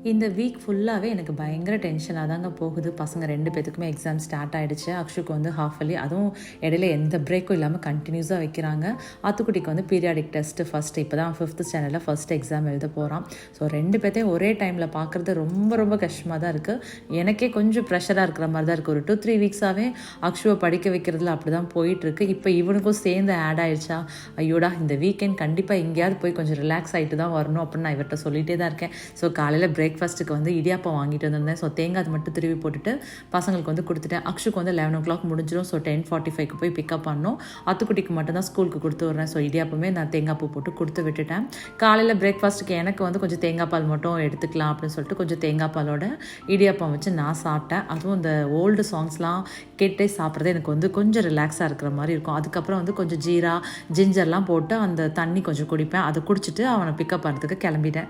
இந்த வீக் ஃபுல்லாகவே எனக்கு பயங்கர டென்ஷனாக தாங்க போகுது. பசங்க 2 பேத்துக்குமே எக்ஸாம் ஸ்டார்ட் ஆகிடுச்சு. அக்ஷுக்கு வந்து ஹாஃப் இயர்லி, அதுவும் இடையில எந்த பிரேக்கும் இல்லாமல் கண்டினியூஸாக வைக்கிறாங்க. ஆத்துக்குட்டிக்கு வந்து பீரியாடிக் டெஸ்ட்டு ஃபஸ்ட்டு இப்போ தான் 5th ஸ்டாண்டர்டில் ஃபஸ்ட் எக்ஸாம் எழுத போகிறான். ஸோ 2 பேர்த்தையும் ஒரே டைமில் பார்க்குறது ரொம்ப ரொம்ப கஷ்டமாக தான் இருக்குது. எனக்கே கொஞ்சம் ப்ரெஷராக இருக்கிற மாதிரி தான் இருக்குது. ஒரு 2-3 வீக்ஸாகவே அக்ஷுவை படிக்க வைக்கிறதுல அப்படி தான் போயிட்டுருக்கு. இப்போ இவனுக்கும் சேர்ந்து ஆட் ஆகிடுச்சா, ஐயோடா இந்த வீக்கெண்ட் கண்டிப்பாக எங்கேயாவது போய் கொஞ்சம் ரிலாக்ஸ் ஆகிட்டு தான் வரணும் அப்படின்னு நான் இவர்கிட்ட சொல்லிகிட்டே தான் இருக்கேன். ஸோ காலையில் பிரேக்ஃபாஸ்ட்டுக்கு வந்து இடியாப்பம் வாங்கிட்டு வந்திருந்தேன். ஸோ தேங்காய் அது மட்டும் திருவி போட்டுட்டு பசங்களுக்கு வந்து கொடுத்துட்டேன். அக்ஷுக்கு வந்து 11 o'clock முடிஞ்சிடும். ஸோ 10:45க்கு போய் பிக்கப் பண்ணோம். அத்துக்குட்டிக்கு மட்டும் தான் ஸ்கூலுக்கு கொடுத்து விட்றேன். ஸோ இடியாப்பமே நான் தேங்காய் பூ போட்டு கொடுத்து விட்டுட்டேன். காலையில் பிரேக்ஃபாஸ்ட்டுக்கு எனக்கு வந்து கொஞ்சம் தேங்காய் பால் மட்டும் எடுத்துக்கலாம் அப்படின்னு சொல்லிட்டு கொஞ்சம் தேங்காய் பாலோட இடியாப்பம் வச்சு நான் சாப்பிட்டேன். அதுவும் இந்த ஓல்டு சாங்ஸ்லாம் கேட்டே சாப்பிட்றது எனக்கு வந்து கொஞ்சம் ரிலாக்ஸாக இருக்கிற மாதிரி இருக்கும். அதுக்கப்புறம் வந்து கொஞ்சம் ஜீரா ஜிஞ்சர்லாம் போட்டு அந்த தண்ணி கொஞ்சம் குடிப்பேன். அதை குடிச்சிட்டு அவனை பிக்கப் பண்ணுறதுக்கு கிளம்பிட்டேன்.